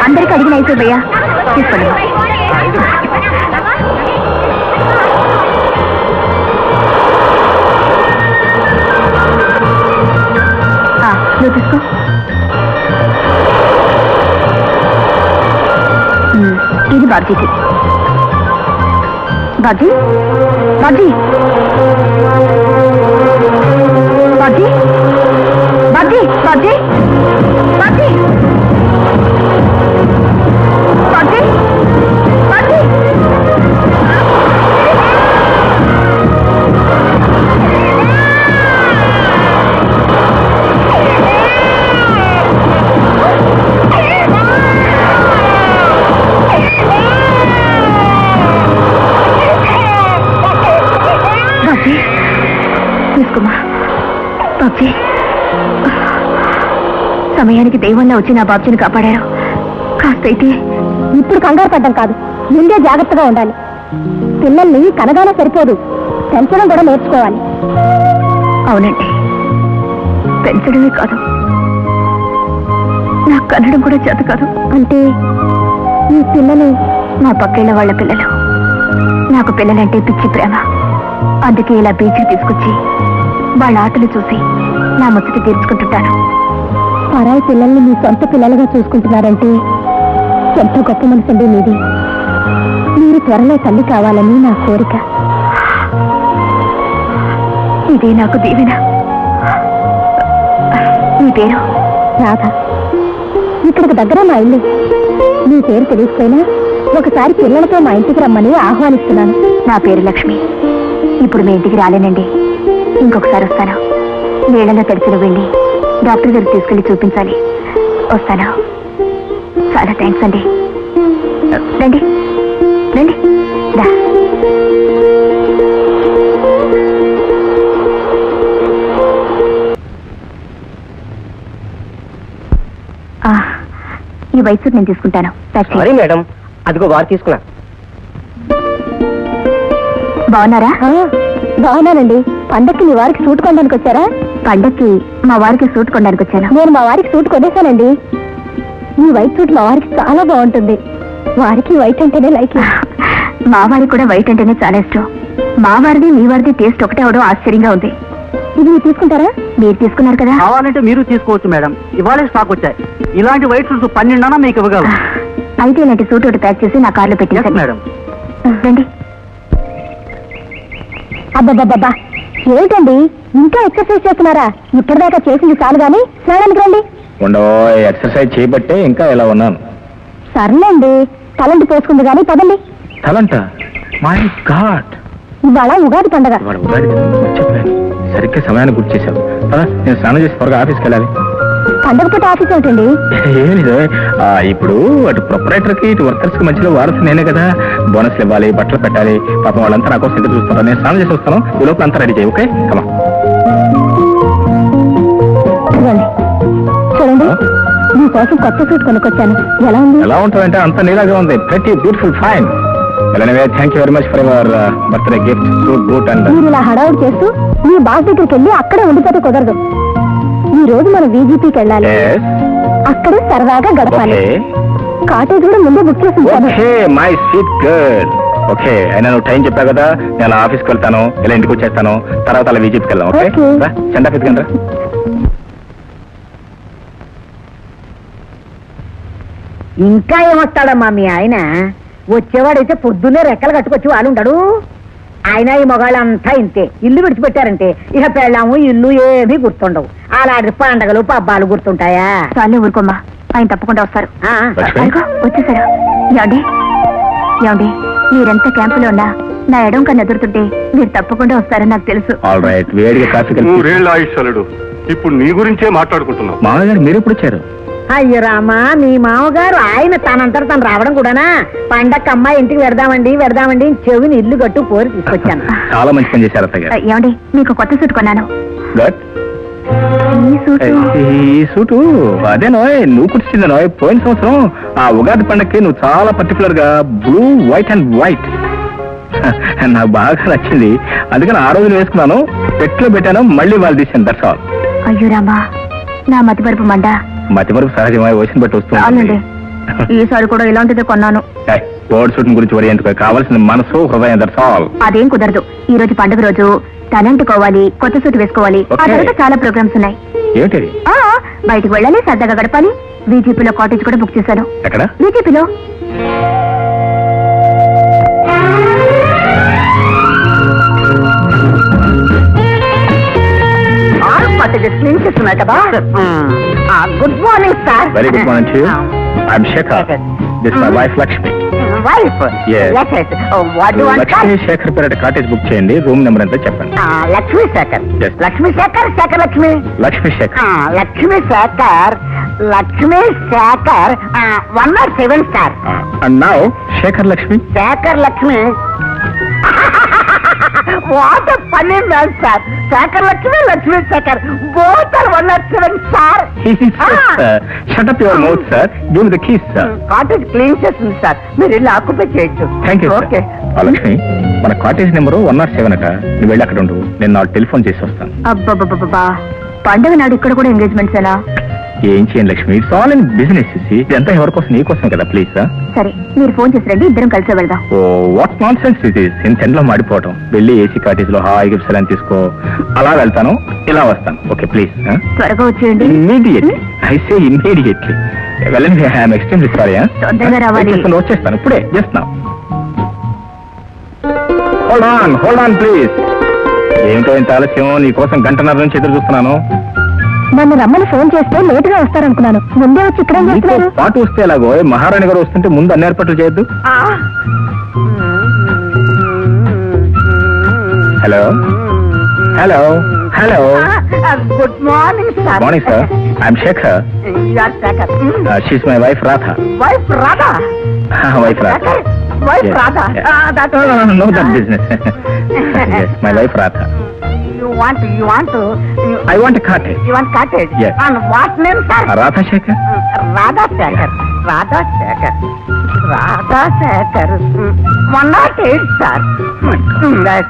అందరికి అడిగిన అయిపోయా తీసుకోండి. నువ్వు తీసుకో. ఇది బాబ్జీకి. బాబ్జీ బాబ్జీ బాబ్జీ బాబ్జీ బాబ్జీ బాబ్జీ బాబ్జీ బాబ్జీ తీసుకోమా బాబ్జీ. సమయానికి దైవంలో వచ్చి నా బాబ్జీని కాపాడారు. కాస్తైతే ఇప్పుడు కంగారు పడ్డం కాదు, ముందే జాగ్రత్తగా ఉండాలి. పిల్లల్ని కనగానే సరిపోదు, పెంచడం కూడా నేర్చుకోవాలి. అవునండి, పెంచడమే కాదు, నాకు కనడం కూడా చేత కాదు. అంటే ఈ పిల్లలు మా పక్కేళ్ల వాళ్ళ పిల్లలు. నాకు పిల్లలంటే పిచ్చి ప్రేమ. అందుకే ఇలా బీచ్కి తీసుకొచ్చి వాళ్ళ ఆటలు చూసి నా ముచ్చట తీర్చుకుంటుంటాను. పరాయి పిల్లల్ని మీ సొంత పిల్లలుగా చూసుకుంటున్నారంటే ఎంతో గొప్ప మనసండి మీది. మీరు త్వరలో తల్లి కావాలని నా కోరిక. ఇదే నాకు దీవెన. మీ పేరు? రాధ. ఇక్కడికి దగ్గర మా ఇల్లు. మీ పేరు తెలియకపోయినా ఒకసారి పిల్లలతో మా ఇంటికి రమ్మని ఆహ్వానిస్తున్నాను. నా పేరు లక్ష్మి. ఇప్పుడు మీ ఇంటికి రాలేనండి, ఇంకొకసారి వస్తాను. నీళ్ళలో తడిచిన వెళ్ళి డాక్టర్ గారికి తీసుకెళ్లి చూపించాలి. వస్తాను. చాలా థ్యాంక్స్ అండి. రండి రండి. ఈ వయసు నేను తీసుకుంటాను. సారీ మేడం, అదిగో వారు తీసుకున్నా. బాగున్నారా? బాగున్నానండి. పండక్కి మీ వారికి సూట్ కొనడానికి వచ్చారా? పండక్కి మా వారికి సూట్ కొనడానికి వచ్చాను. నేను మా వారికి సూట్ కొనేశానండి. ఈ వైట్ సూట్ మా వారికి చాలా బాగుంటుంది. వారికి వైట్ అంటేనే లైక్. మా వారికి కూడా వైట్ అంటేనే చాలా ఇష్టం. మా వారిది మీ వారిది టేస్ట్ ఒకటే అవడం ఆశ్చర్యంగా ఉంది. ఇది మీరు తీసుకుంటారా? మీరు తీసుకున్నారు కదా. కావాలంటే మీరు తీసుకోవచ్చు మేడం, ఇవాళ స్టాక్ వచ్చాయి. ఇలాంటి వైట్ సూట్స్ 12 మీకు ఇవ్వగలరు. అయితే ఇలాంటి సూట్ ఒకటి ప్యాక్ చేసి నా కార్లో పెట్టేశారు మేడం. రండి. అబ్బాబ్బాబ్బా, ఏమిటండి ఇంకా ఎక్సర్సైజ్ చేస్తున్నారా? ఇప్పటిదాకా చేసింది చాలు గాని స్నానానికి రండి. ఎక్సర్సైజ్ చేయబట్టే ఇంకా ఇలా ఉన్నాను. సర్లేండి, తలంటి పోసుకుంది కానీ పదండి. తలంట? మై గాడ్, ఇవాళ ఉగాది పండగ. సరిగ్గా సమయాన్ని గుర్తు చేశావు. నేను స్నానం చేసి త్వరగా ఆఫీస్కి వెళ్ళాలి. పండగ పూట ఆఫీస్ ఏమిటండి? ఏమి ఇప్పుడు అటు ప్రొపరేటర్ కి ఇటు వర్కర్స్ కి మధ్యలో వారసు నేనే కదా. బోనస్లు ఇవ్వాలి, బట్టలు పెట్టాలి. పాపం వాళ్ళంతా నా కోసం ఎదురు చూస్తారు. నేను స్నానం చేసి వస్తాను, ఈ లోపల అంతా రెడీ చేయి. ఓకే, కమా. చూడండి, మీకోసం కొత్త సూట్ కొనుక్కొచ్చాను. ఎలా ఉంది? ఎలా ఉంటుందంటే అంత నీలాగా ఉంది. ప్రతి beautiful, fine. Thank you very much for your birthday gift. Suit, boot and. మీరు ఇలా హడావుడు చేస్తూ మీ బాస్ దగ్గరికి వెళ్ళి అక్కడే ఉండిపోతే కుదరదు. ఈ రోజు మనం VGPకి వెళ్ళాలి. అక్కడే సరదాగా గడపాలి. కాటేజ్ కూడా ముందే బుక్ చేసి ఉంచాను. My sweet girl. ఓకే, అయినా నువ్వు టైం చెప్పావు కదా, నేను అలా ఆఫీస్కి వెళ్తాను, ఇలా ఇంటికి వచ్చేస్తాను, తర్వాత అలా VGPకి వెళ్దాం. ఓకే, సెండ్ ఆఫ్ ఎత్తుకండి. ఇంకా ఏమొస్తాడమ్మా మీ ఆయన? వచ్చేవాడైతే పొద్దున్నే రెక్కలు కట్టుకొచ్చి వాళ్ళు ఉండడు. ఆయన ఈ మొగాళ్ళంతా ఇంతే. ఇల్లు విడిచిపెట్టారంటే ఇక పెళ్ళాము ఇల్లు ఏమీ గుర్తుండవు. అలాంటి పండగలు పబ్బాలు గుర్తుంటాయా? చాలే ఊరుకోమ్మా, ఆయన తప్పకుండా వస్తారు. వచ్చేసారు. ఏమండి ఏమండి, మీరెంత క్యాంపులో ఉన్నా నా ఎడం కన్నా ఎదురుతుంటే మీరు తప్పకుండా వస్తారని నాకు తెలుసు. ఇప్పుడు నీ గురించే మాట్లాడుకుంటున్నావు. మామగారు మీరు ఎప్పుడు వచ్చారు? అయ్యో రామా, మీ మామగారు ఆయన తనంతట తను రావడం కూడానా? పండగ అమ్మాయి ఇంటికి వెడదామండి చెవిని ఇల్లు కట్టు పోరి తీసుకొచ్చాను. చాలా మంచి పని చేశారు అత్తయ్య. ఏమండి, మీకు కొత్త సూట్ కొన్నాను. ఈ సూటు అదేనో నువ్వు కుట్టింది నో. పోయిన సంవత్సరం ఆ ఉగాది పండగకి నువ్వు చాలా పర్టికులర్ గా బ్లూ, వైట్ అండ్ వైట్ నాకు బాగా నచ్చింది. అందుకని ఆ రోజులు వేసుకున్నాను, పెట్లో పెట్టాను, మళ్ళీ వాళ్ళు తీసాను. That's all. అయ్యో రామా, నా మతిపరుపు మండ. మతిమరుపు సహజమై వయసుని బట్టి వస్తుంది. అవునండి, ఈసారి కూడా ఇలాంటిదే కొన్నాను. బోర్డు షూటింగ్ గురించి వరి ఎందుకు, కావాల్సిన మనసు హృదయం, దట్స్ ఆల్. అదేం కుదరదు. ఈ రోజు పండుగ రోజు తలంటుకోవాలి, కొత్త సూట్ వేసుకోవాలి. ఆ Okay. తర్వాత చాలా ప్రోగ్రామ్స్ ఉన్నాయి. ఏమిటి బయటికి వెళ్ళాలి, సరదాగా గడపాలి. బీజేపీలో కాటేజ్ కూడా బుక్ చేశాను. ఎక్కడ? బీజేపీలో. క్లీన్ చేస్తున్నాయి కదా. Good morning sir. Very good morning to you. I'm Shekhar. This my wife Lakshmi. Wife. Yes. What do want? Lakshmi Shekhar పేరట కాటేజ్ బుక్ చేయండి. రూమ్ నెంబర్ ఎంతో చెప్పండి. Lakshmi Shekhar. Yes. Lakshmi Shekhar, Shekhar Lakshmi. Lakshmi Shekhar. Lakshmi Shekhar, Lakshmi Shekhar 107 sir. And now Shekhar Lakshmi. Shekhar Lakshmi. What పని man sir. Shekhar Lakshmi, Lakshmi Shekhar both are 107 sir. Shut up your mouth sir. Give me the keys sir. Cottage clean చేస్తుంది sir, మీరు వెళ్ళి occupy చేయొచ్చు. Thank you. Okay. Lakshmi, మన cottage number 107 అట. నువ్వు వెళ్ళి అక్కడ ఉండు, నేను నాకు టెలిఫోన్ చేసి వస్తాను. అబ్బబ్బబ్బబ్బా, పండుగ నాడు ఇక్కడ కూడా ఎంగేజ్మెంట్స్ ఎలా? ఏం చేయండి Lakshmi, it's all in business. ఇదంతా ఎవరికోసం, నీకోసం కదా. Please sir. సరే, మీరు ఫోన్ చేసి రండి, ఇద్దరం కలిసి వెళ్దాం. ఓ వాట్ నాన్ సెన్స్ ఇది. ఎండలో మాడిపోవటం. వెళ్ళి ఏసీ కాటేజ్ లో హాయిగా విశ్రాంతి తీసుకో. అలా వెళ్తాను, ఇలా వస్తాను. Okay please. త్వరగా వచ్చేయండి. ఇమ్మీడియట్లీ. I say immediately. వెళ్ళండి. I'm extremely sorry. తొందరగా రావాలి. వచ్చేస్తాను ఇప్పుడే. Just now. Hold on please. ఏమిటో ఇంత ఆలస్యం? నీకోసం గంటన్నర నుంచి ఎదురు చూస్తున్నాను. నన్ను రమ్మని ఫోన్ చేస్తే లేటుగా వస్తారనుకున్నాను. ముందే వచ్చి ఇక్కడ ఏం నీతో చేస్తున్నారు? పాటు వస్తే ఎలాగో, మహారాణి గారు వస్తుంటే ముందు అన్ని ఏర్పాట్లు చేయొద్దు. Hello hello hello. Good morning sir. Morning sir. I'm Shekhar. Shekhar. She's my wife Radha. Wife Radha. Wife Radha. Shekhar, wife Radha. No, that business. Yes, my wife Radha. You want I want a cottage. cottage? Yes. And what name, sir? Radha Shekhar. Radha Shekhar. Radha Shekhar. Radha Shekhar. 108, sir. Yes.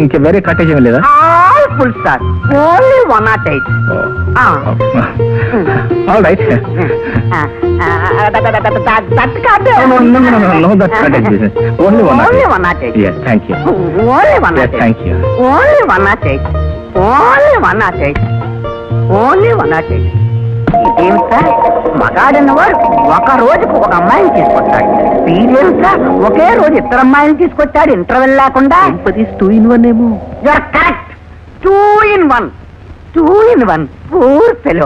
ఇంకే వేరే cottage ఏమి లేదా? All full, sir. Only 108. All right. That cottage. No, that's cottage business. Only one. Only 108. Yes, thank you. Only Yes, 108. thank you. Only 108. Only 108. Only 108. ఇదేం sir, మగాడన్నవాడు ఒక రోజుకు ఒక అమ్మాయిని తీసుకొస్తాడు. సీరియల్ సార్, ఒకే రోజు ఇద్దరు అమ్మాయిని తీసుకొచ్చాడు ఇంటర్వెల్ లేకుండా. 2 in 1 ఏమో. Correct. 2 in 1. 2 in 1. Poor fellow.